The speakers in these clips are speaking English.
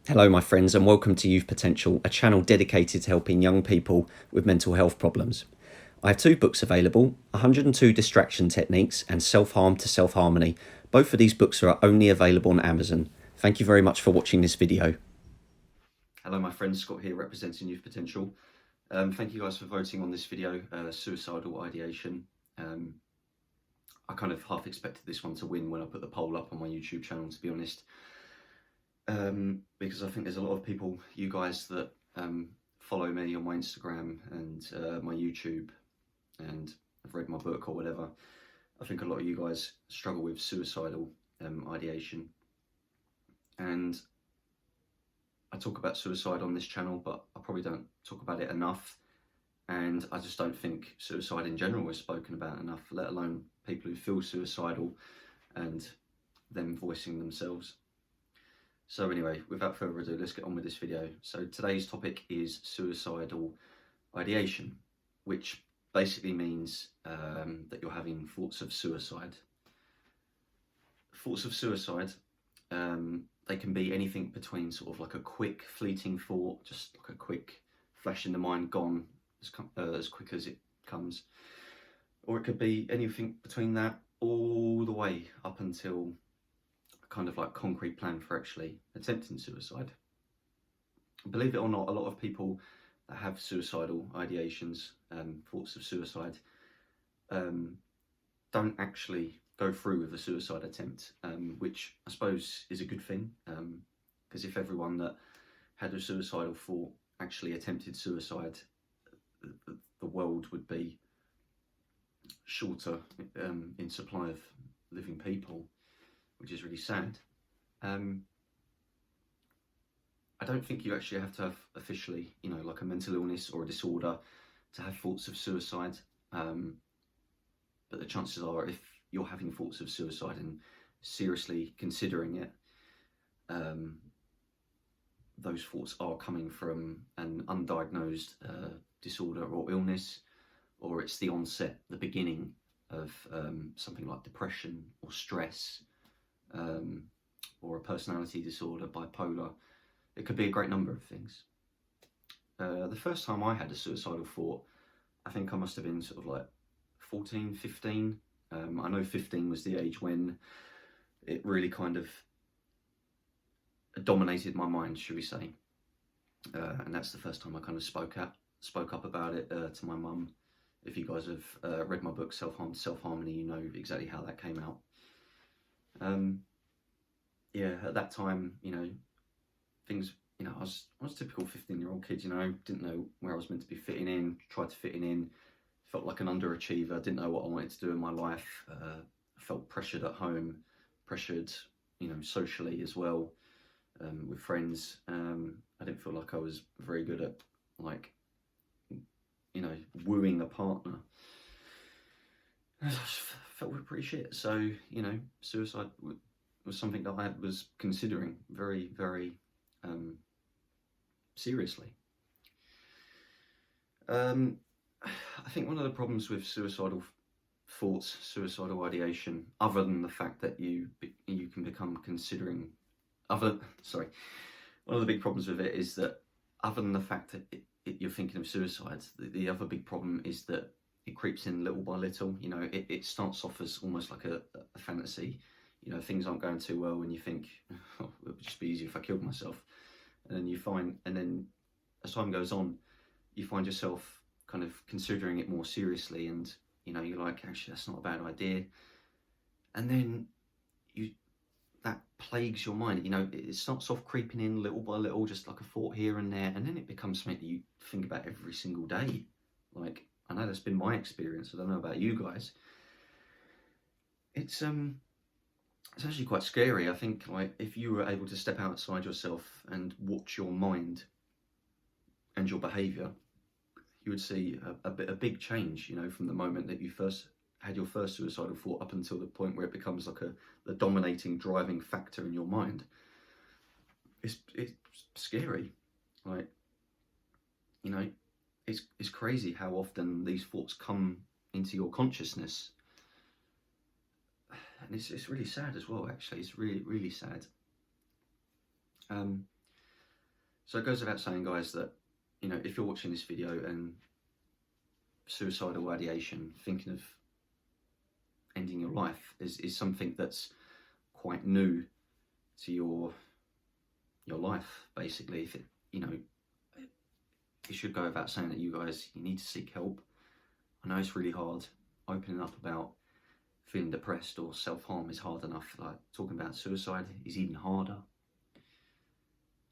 Hello, my friends, and welcome to Youth Potential, a channel dedicated to helping young people with mental health problems. I have two books available, 102 Distraction Techniques and Self-Harm to Self-Harmony. Both of these books are only available on Amazon. Thank you very much for watching this video. Hello, my friends, Scott here representing Youth Potential. Thank you guys for voting on this video, Suicidal Ideation. I kind of half expected this one to win when I put the poll up on my YouTube channel, to be honest. Because I think there's a lot of people, you guys that follow me on my Instagram and my YouTube and have read my book or whatever. I think a lot of you guys struggle with suicidal ideation, and I talk about suicide on this channel, but I probably don't talk about it enough, and I just don't think suicide in general is spoken about enough, let alone people who feel suicidal and them voicing themselves. So anyway, without further ado, let's get on with this video. So today's topic is suicidal ideation, which basically means that you're having thoughts of suicide. Thoughts of suicide, they can be anything between sort of like a quick fleeting thought, just like a quick flash in the mind, gone as quick as it comes. Or it could be anything between that all the way up until kind of like concrete plan for actually attempting suicide. Believe it or not, a lot of people that have suicidal ideations, thoughts of suicide, don't actually go through with a suicide attempt, which I suppose is a good thing, because if everyone that had a suicidal thought actually attempted suicide, the world would be shorter in supply of living people, which is really sad. I don't think you actually have to have officially, like a mental illness or a disorder to have thoughts of suicide. But the chances are, if you're having thoughts of suicide and seriously considering it, those thoughts are coming from an undiagnosed disorder or illness, or it's the onset, the beginning of something like depression or stress, or a personality disorder, bipolar. It could be a great number of things. The first time I had a suicidal thought, I think I must have been sort of like 14, 15. I know 15 was the age when it really kind of dominated my mind, should we say. And that's the first time I kind of spoke up about it to my mum. If you guys have read my book, Self-Harm to Self-Harmony, you know exactly how that came out. Yeah, at that time, things, I was a typical 15-year-old kid, didn't know where I was meant to be fitting in, tried to fit in, felt like an underachiever, didn't know what I wanted to do in my life, felt pressured at home, pressured, socially as well, with friends. I didn't feel like I was very good at, like, wooing a partner. I just felt pretty shit. So, suicide was something that I was considering very, very seriously. I think one of the problems with suicidal thoughts, suicidal ideation, other than the fact that you can become considering, one of the big problems with it is that, other than the fact that you're thinking of suicide, the other big problem is that it creeps in little by little. It starts off as almost like a fantasy. Things aren't going too well, and you think, oh, it would just be easier if I killed myself. And then as time goes on, you find yourself kind of considering it more seriously, and you're like, actually, that's not a bad idea. And then that plagues your mind. It starts off creeping in little by little, just like a thought here and there, and then it becomes something that you think about every single day. Like, I know that's been my experience. I don't know about you guys. It's actually quite scary. I think, like, if you were able to step outside yourself and watch your mind and your behaviour, you would see a big change, from the moment that you first had your first suicidal thought up until the point where it becomes like the dominating driving factor in your mind. It's scary. Like, it's crazy how often these thoughts come into your consciousness. And it's really sad as well, actually. It's really, really sad. So it goes without saying, guys, that, you know, if you're watching this video and suicidal ideation, thinking of ending your life, is something that's quite new to your life, basically, if it, you know, it should go without saying that you need to seek help. I know it's really hard. Opening up about feeling depressed or self-harm is hard enough. Like, talking about suicide is even harder.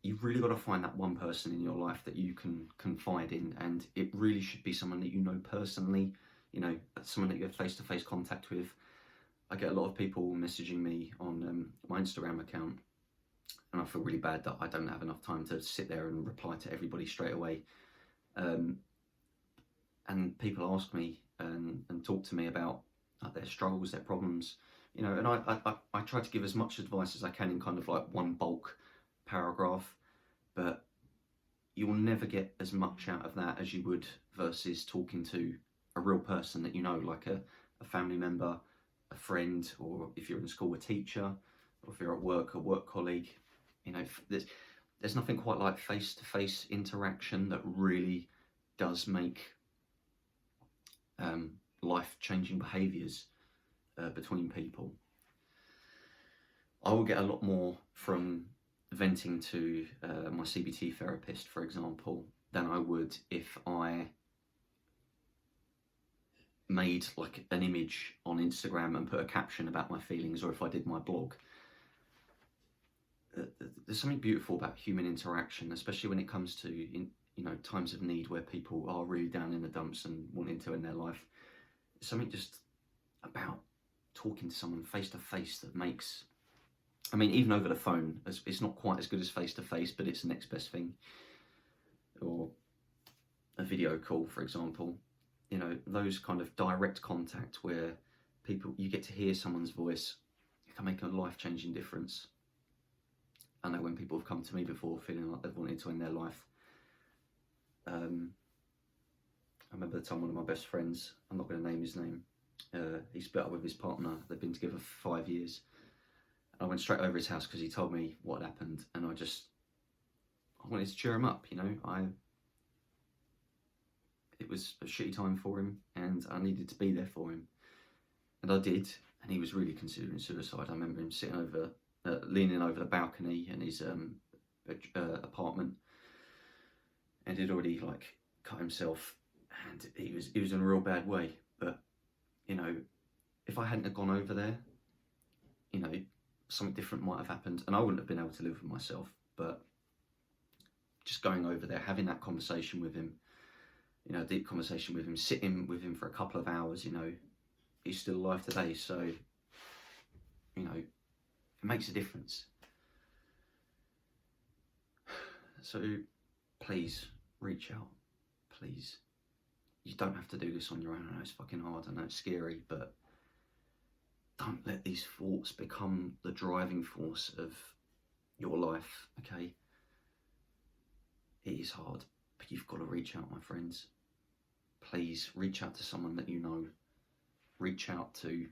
You've really got to find that one person in your life that you can confide in, and it really should be someone that you know personally, you know, someone that you have face-to-face contact with. I get a lot of people messaging me on my Instagram account, and I feel really bad that I don't have enough time to sit there and reply to everybody straight away. And people ask me and talk to me about their struggles, their problems, you know, and I try to give as much advice as I can in kind of like one bulk paragraph, but you will never get as much out of that as you would versus talking to a real person that you know, like a family member, a friend, or if you're in school, a teacher, or if you're at work, a work colleague. You know, there's nothing quite like face-to-face interaction that really does make life-changing behaviours between people. I will get a lot more from venting to my CBT therapist, for example, than I would if I made like an image on Instagram and put a caption about my feelings, or if I did my blog. There's something beautiful about human interaction, especially when it comes to, you know, times of need where people are really down in the dumps and wanting to end their life. There's something just about talking to someone face to face that makes, I mean, even over the phone, it's not quite as good as face to face, but it's the next best thing. Or a video call, for example. You know, those kind of direct contact where you get to hear someone's voice, it can make a life-changing difference. I know when people have come to me before feeling like they've wanted to end their life. I remember the time one of my best friends, I'm not going to name his name, he split up with his partner. They've been together for 5 years. I went straight over his house because he told me what had happened, and I wanted to cheer him up, you know. It was a shitty time for him, and I needed to be there for him. And I did, and he was really considering suicide. I remember him leaning over the balcony in his apartment, and he'd already like cut himself, and he was in a real bad way. But, you know, if I hadn't have gone over there, you know, something different might have happened, and I wouldn't have been able to live with myself. But just going over there, having that conversation with him, you know, a deep conversation with him, sitting with him for a couple of hours, you know, he's still alive today. So, you know, it makes a difference. So please reach out, please. You don't have to do this on your own. I know it's fucking hard, I know it's scary, but don't let these thoughts become the driving force of your life, okay? It is hard, but you've got to reach out, my friends. Please reach out to someone that you know. Reach out to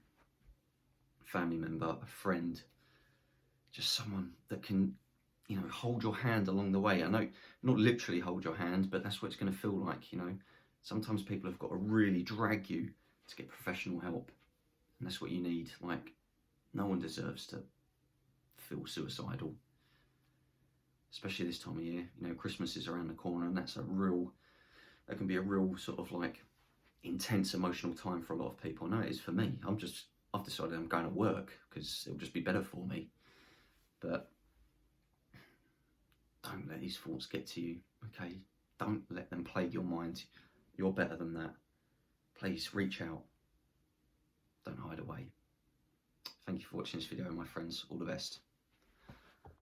a family member, a friend, just someone that can, you know, hold your hand along the way. I know, not literally hold your hand, but that's what it's going to feel like, you know. Sometimes people have got to really drag you to get professional help, and that's what you need. Like, no one deserves to feel suicidal, especially this time of year. You know, Christmas is around the corner, and that can be a real sort of like intense emotional time for a lot of people. I know it is for me. I've decided I'm going to work because it'll just be better for me. But don't let these thoughts get to you, okay? Don't let them plague your mind. You're better than that. Please reach out. Don't hide away. Thank you for watching this video, my friends. All the best.